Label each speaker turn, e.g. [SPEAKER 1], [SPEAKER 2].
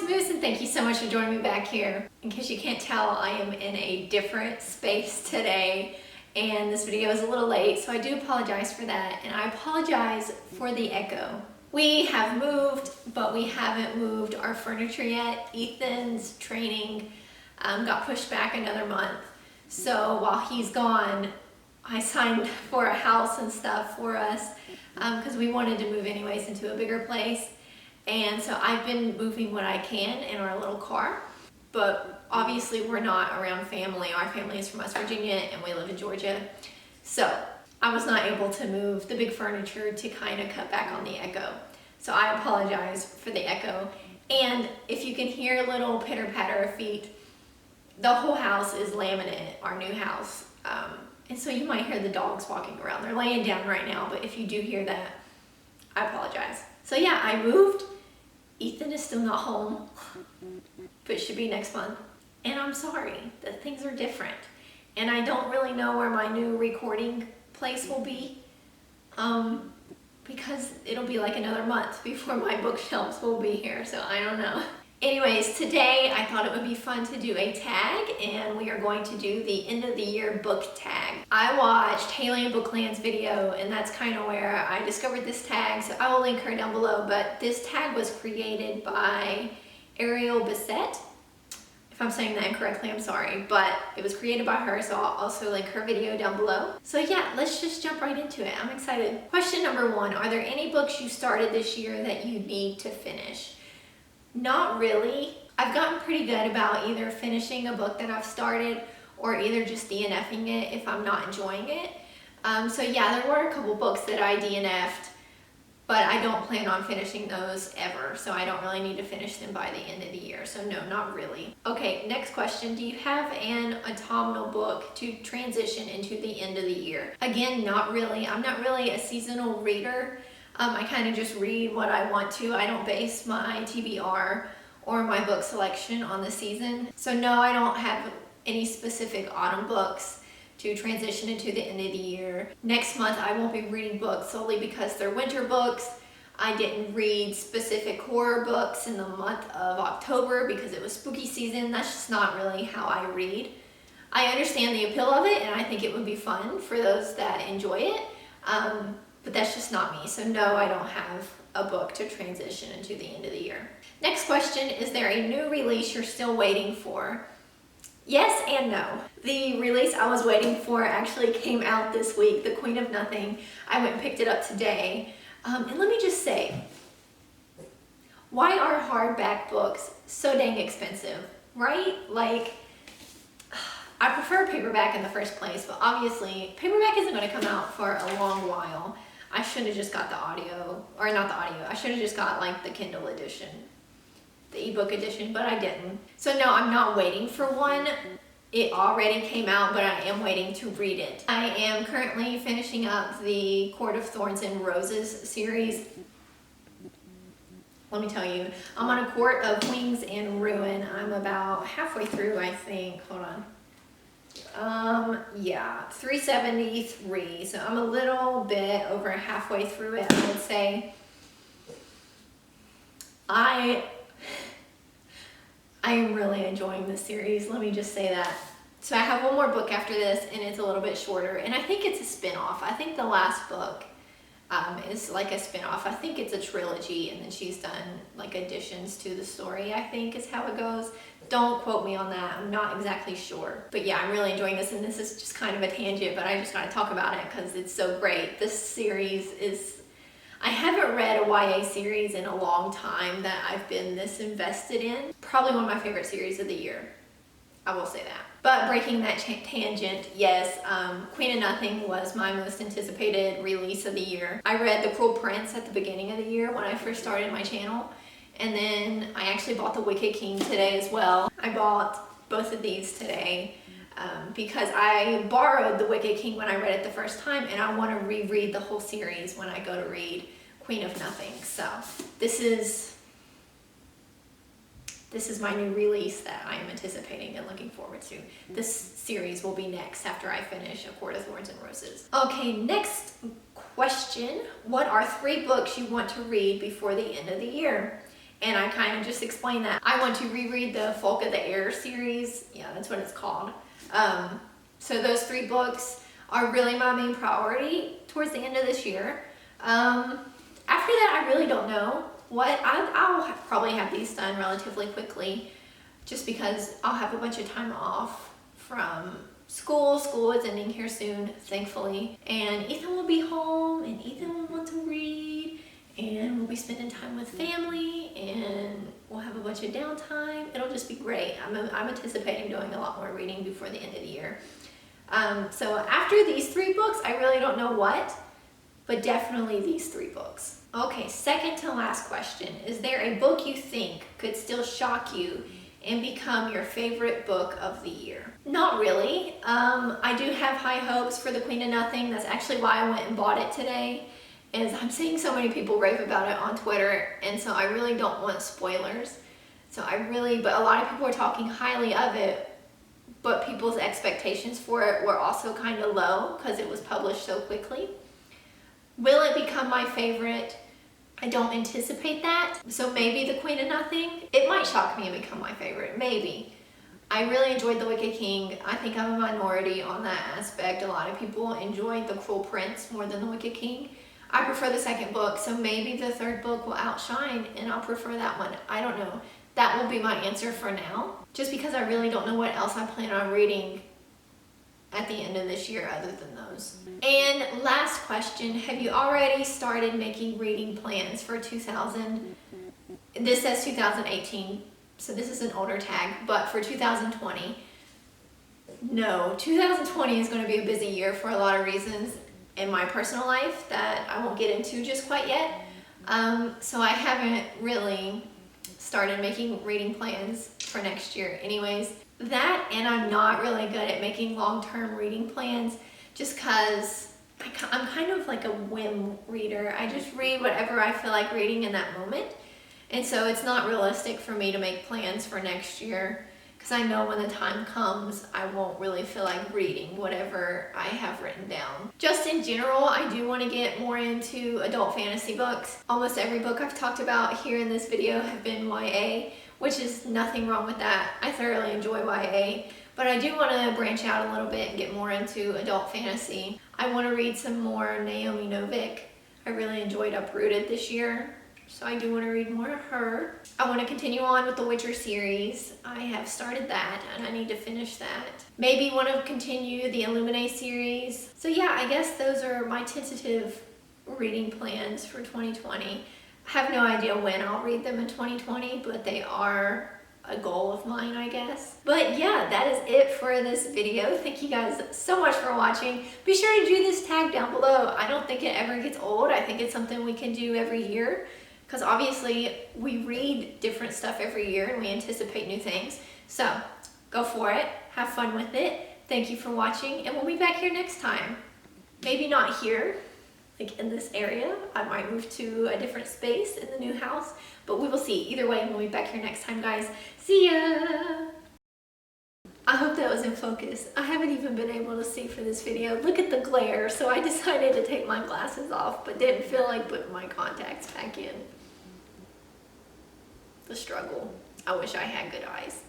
[SPEAKER 1] it's Moose, and thank you so much for joining me back here. In case you can't tell, I am in a different space today, and this video is a little late, so I do apologize for that, and I apologize for the echo. We have moved, but we haven't moved our furniture yet. Ethan's training got pushed back another month, so while he's gone, I signed for a house and stuff for us because we wanted to move anyways into a bigger place. And so I've been moving what I can in our little car, but obviously we're not around family. Our family is from West Virginia and we live in Georgia. So I was not able to move the big furniture to kind of cut back on the echo. So I apologize for the echo. And if you can hear little pitter patter of feet, the whole house is laminate, our new house. And so you might hear the dogs walking around. They're laying down right now, but if you do hear that, I apologize. So yeah, I moved. Ethan is still not home, but should be next month. And I'm sorry that things are different. And I don't really know where my new recording place will be, because it'll be like another month before my bookshelves will be here, so I don't know. Anyways, today I thought it would be fun to do a tag, and we are going to do the end of the year book tag. I watched Haley and Bookland's video, and that's kind of where I discovered this tag, so I will link her down below, but this tag was created by Ariel Bissett. If I'm saying that incorrectly, I'm sorry, but it was created by her, so I'll also link her video down below. So yeah, let's just jump right into it. I'm excited. Question number 1, are there any books you started this year that you need to finish? Not really. I've gotten pretty good about either finishing a book that I've started or either just DNFing it if I'm not enjoying it. So yeah, there were a couple books that I DNF'd, but I don't plan on finishing those ever, so I don't really need to finish them by the end of the year. So no, not really. Okay, next question. Do you have an autumnal book to transition into the end of the year? Again, not really. I'm not really a seasonal reader. I kind of just read what I want to. I don't base my TBR or my book selection on the season. So no, I don't have any specific autumn books to transition into the end of the year. Next month, I won't be reading books solely because they're winter books. I didn't read specific horror books in the month of October because it was spooky season. That's just not really how I read. I understand the appeal of it, and I think it would be fun for those that enjoy it. But that's just not me. So no, I don't have a book to transition into the end of the year. Next question, is there a new release you're still waiting for? Yes and no. The release I was waiting for actually came out this week, The Queen of Nothing. I went and picked it up today. And let me just say, why are hardback books so dang expensive, right? Like, I prefer paperback in the first place, but obviously paperback isn't going to come out for a long while. I should have just got the audio, or not the audio, I should have just got like the Kindle edition, the ebook edition, but I didn't. So no, I'm not waiting for one. It already came out, but I am waiting to read it. I am currently finishing up the Court of Thorns and Roses series. Let me tell you, I'm on a Court of Wings and Ruin. I'm about halfway through, I think. Hold on. Yeah, 373, so I'm a little bit over halfway through it, I would say. I am really enjoying this series, let me just say that. So I have one more book after this, and it's a little bit shorter, and I think it's a spin-off. I think the last book is like a spin-off. I think it's a trilogy, and then she's done like additions to the story, I think is how it goes. Don't quote me on that, I'm not exactly sure. But yeah, I'm really enjoying this, and this is just kind of a tangent, but I just gotta talk about it because it's so great. This series is, I haven't read a YA series in a long time that I've been this invested in. Probably one of my favorite series of the year, I will say that. But breaking that tangent, yes, Queen of Nothing was my most anticipated release of the year. I read The Cruel Prince at the beginning of the year when I first started my channel. And then I actually bought The Wicked King today as well. I bought both of these today because I borrowed The Wicked King when I read it the first time, and I want to reread the whole series when I go to read Queen of Nothing. So this is my new release that I am anticipating and looking forward to. This series will be next after I finish A Court of Thorns and Roses. Okay, next question. What are 3 books you want to read before the end of the year? and I kind of just explained that. I want to reread the Folk of the Air series. Yeah, that's what it's called. So those 3 books are really my main priority towards the end of this year. After that, I really don't know what. I'll probably have these done relatively quickly, just because I'll have a bunch of time off from school. School is ending here soon, thankfully. And Ethan will be home, and Ethan will want to read, and we'll be spending time with family, and we'll have a bunch of downtime. It'll just be great. I'm anticipating doing a lot more reading before the end of the year. So after these 3 books, I really don't know what, but definitely these 3 books. Okay, second to last question. Is there a book you think could still shock you and become your favorite book of the year? Not really. I do have high hopes for The Queen of Nothing. That's actually why I went and bought it today, is I'm seeing so many people rave about it on Twitter, and so I really don't want spoilers. But a lot of people are talking highly of it, but people's expectations for it were also kind of low because it was published so quickly. Will it become my favorite? I don't anticipate that. So maybe The Queen of Nothing. It might shock me and become my favorite, maybe. I really enjoyed The Wicked King. I think I'm a minority on that aspect. A lot of people enjoyed The Cruel Prince more than The Wicked King. I prefer the second book, so maybe the third book will outshine and I'll prefer that one. I don't know. That will be my answer for now, just because I really don't know what else I plan on reading at the end of this year other than those. And last question, have you already started making reading plans for this says 2018, so this is an older tag, but for 2020? No, 2020 is going to be a busy year for a lot of reasons in my personal life that I won't get into just quite yet. So I haven't really started making reading plans for next year anyways. That, and I'm not really good at making long-term reading plans just because I'm kind of like a whim reader. I just read whatever I feel like reading in that moment. And so it's not realistic for me to make plans for next year because I know when the time comes, I won't really feel like reading whatever I have written down. Just in general, I do want to get more into adult fantasy books. Almost every book I've talked about here in this video have been YA, which is nothing wrong with that. I thoroughly enjoy YA, but I do want to branch out a little bit and get more into adult fantasy. I want to read some more Naomi Novik. I really enjoyed Uprooted this year, so I do want to read more of her. I want to continue on with the Witcher series. I have started that and I need to finish that. Maybe want to continue the Illuminae series. So yeah, I guess those are my tentative reading plans for 2020. I have no idea when I'll read them in 2020, but they are a goal of mine, I guess. But yeah, that is it for this video. Thank you guys so much for watching. Be sure to do this tag down below. I don't think it ever gets old. I think it's something we can do every year because obviously we read different stuff every year and we anticipate new things. So go for it. Have fun with it. Thank you for watching, and we'll be back here next time. Maybe not here, like in this area. I might move to a different space in the new house, but we will see. Either way, we'll be back here next time, guys. See ya! I hope that was in focus. I haven't even been able to see for this video. Look at the glare, so I decided to take my glasses off, but didn't feel like putting my contacts back in. The struggle. I wish I had good eyes.